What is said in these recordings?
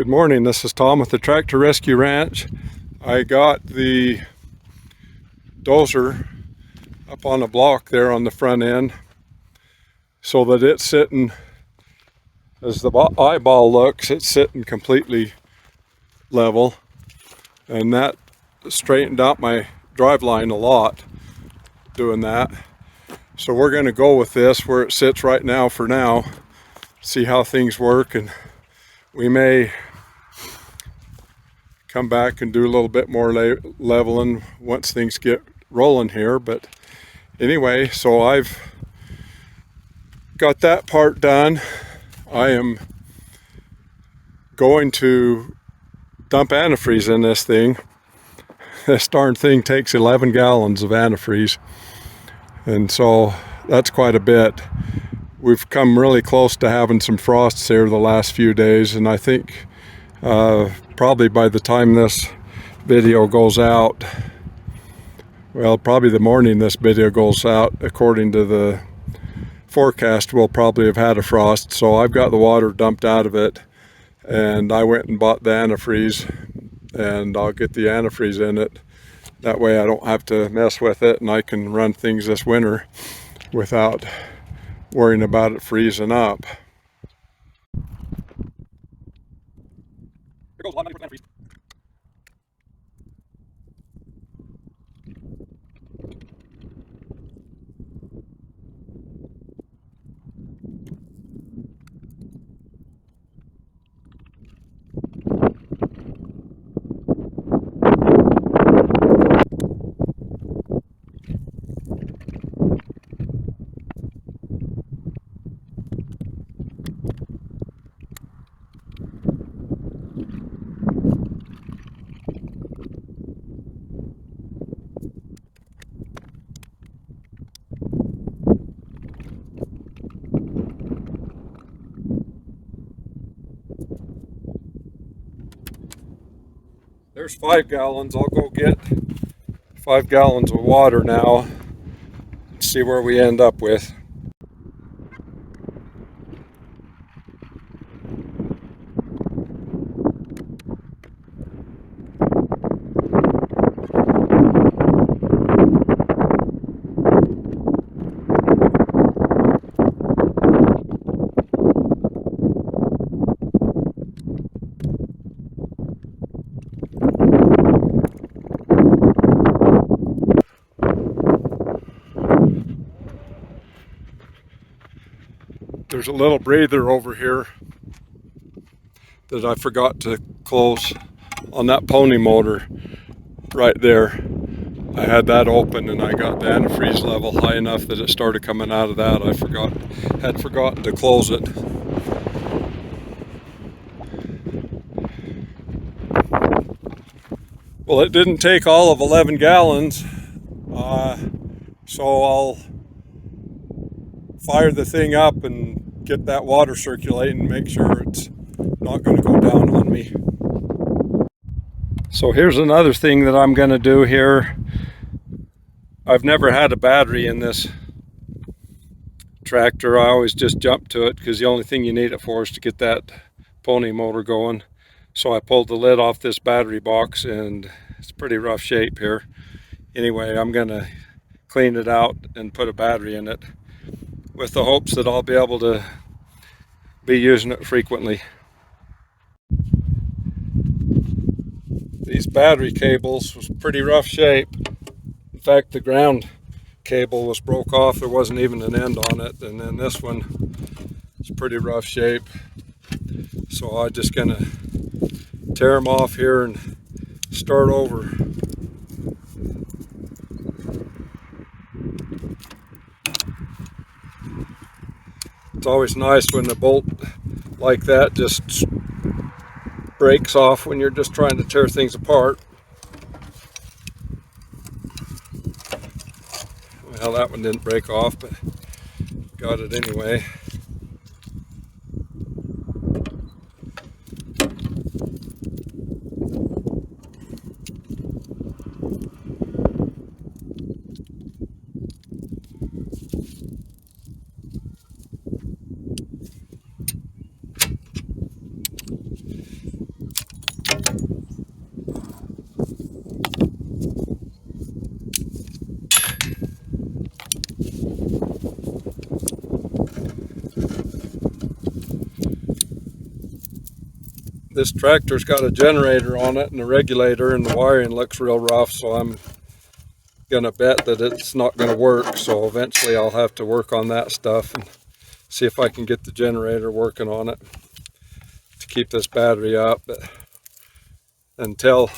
Good morning, this is Tom with the Tractor Rescue Ranch. I got the dozer up on a block there on the front end so that it's sitting, as the eyeball looks, it's sitting completely level, and that straightened out my drive line a lot doing that. So we're going to go with this where it sits right now for now, see how things work, and we may come back and do a little bit more leveling once things get rolling here. But anyway, so I've got that part done. I am going to dump antifreeze in this thing. This darn thing takes 11 gallons of antifreeze, and so that's quite a bit. We've come really close to having some frosts here the last few days, and I think probably by the time this video goes out, well, probably the morning this video goes out, according to the forecast, we'll probably have had a frost. So I've got the water dumped out of it, and I went and bought the antifreeze, and I'll get the antifreeze in it. That way I don't have to mess with it, and I can run things this winter without worrying about it freezing up. Here goes one antifreeze. There's 5 gallons. I'll go get 5 gallons of water now and see where we end up with. There's a little breather over here that I forgot to close on that pony motor right there. I had that open and I got the antifreeze level high enough that it started coming out of that. I had forgotten to close it. Well, it didn't take all of 11 gallons, so I'll fire the thing up and get that water circulating and make sure it's not going to go down on me. So here's another thing that I'm going to do here. I've never had a battery in this tractor. I always just jump to it because the only thing you need it for is to get that pony motor going. So I pulled the lid off this battery box, and it's pretty rough shape here. Anyway, I'm going to clean it out and put a battery in it, with the hopes that I'll be able to be using it frequently. These battery cables was pretty rough shape. In fact, the ground cable was broke off. There wasn't even an end on it. And then this one is pretty rough shape. So I'm just gonna tear them off here and start over. It's always nice when a bolt like that just breaks off when you're just trying to tear things apart. Well, that one didn't break off, but got it anyway. This tractor's got a generator on it and a regulator, and the wiring looks real rough, so I'm gonna bet that it's not gonna work. So eventually I'll have to work on that stuff and see if I can get the generator working on it to keep this battery up. But until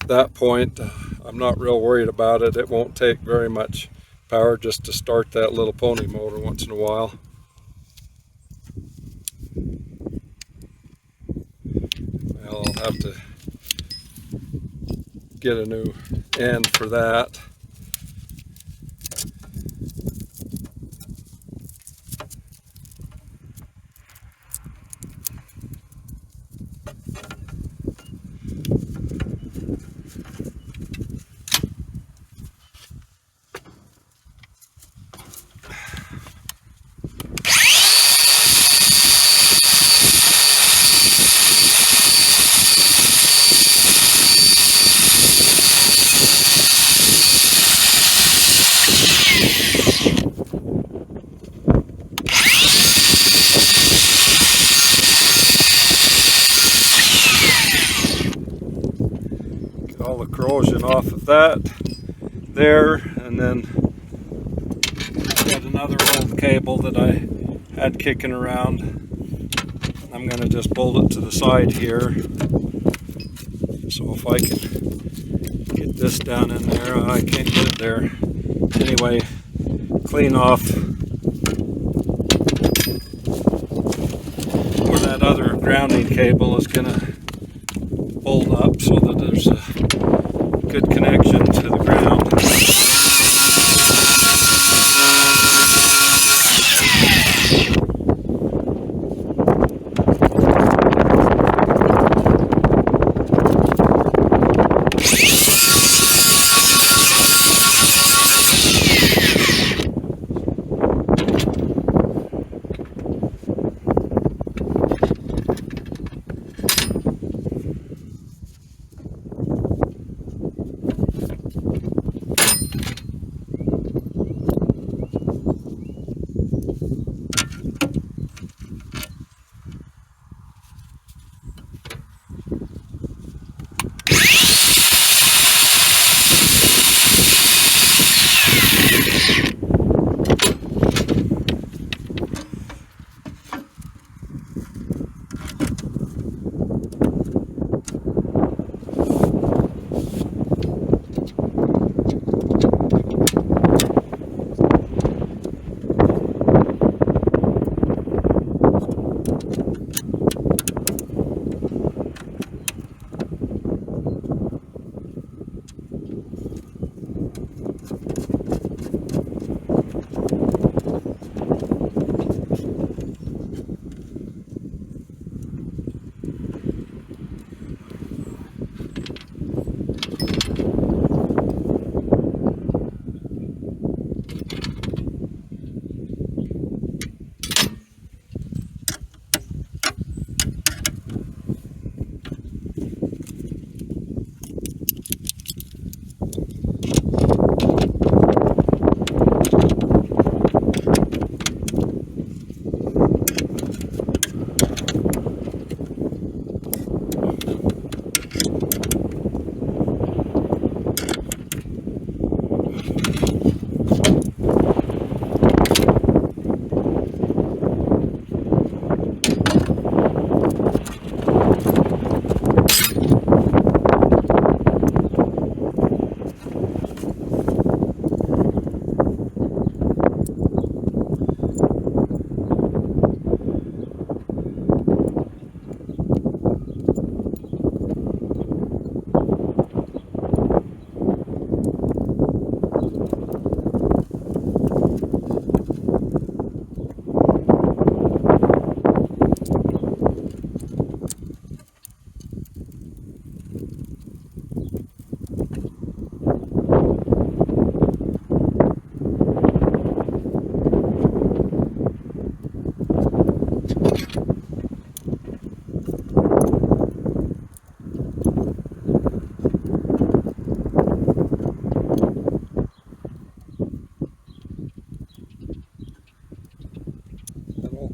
that point, I'm not real worried about it. It won't take very much power just to start that little pony motor once in a while. Well, I'll have to get a new end for that. All the corrosion off of that there, and then got another old cable that I had kicking around. I'm going to just bolt it to the side here. So if I can get this down in there, I can't get it there. Anyway, clean off where that other grounding cable is going to bolt up so that there's a good connection to the ground.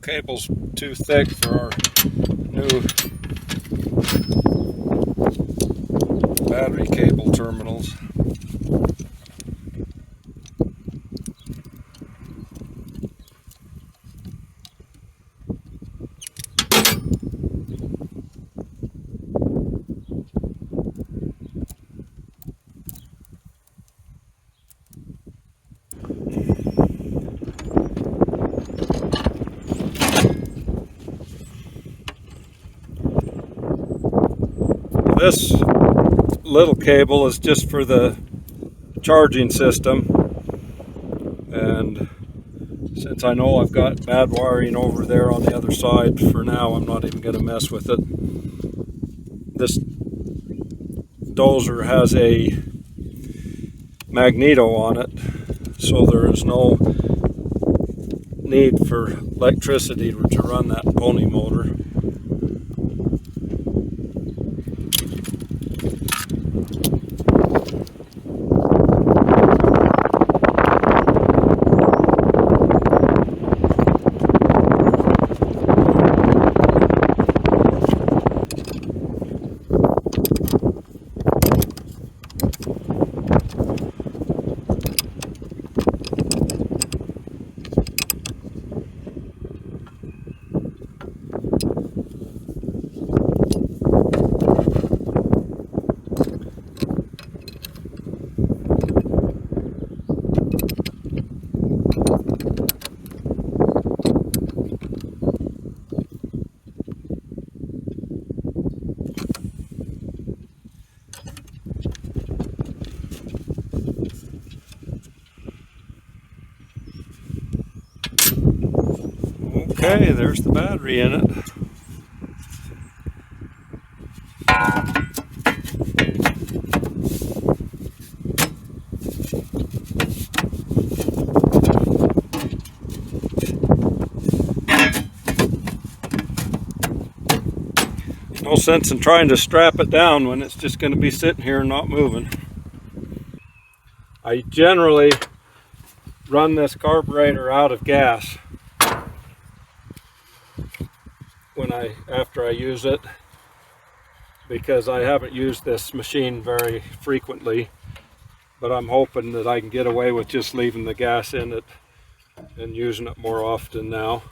Cable's too thick for our new battery cable terminals. This little cable is just for the charging system, and since I know I've got bad wiring over there on the other side, for now I'm not even going to mess with it. This dozer has a magneto on it, so there is no need for electricity to run that pony motor. Okay, there's the battery in it. No sense in trying to strap it down when it's just going to be sitting here and not moving. I generally run this carburetor out of gas after I use it, because I haven't used this machine very frequently, but I'm hoping that I can get away with just leaving the gas in it and using it more often now.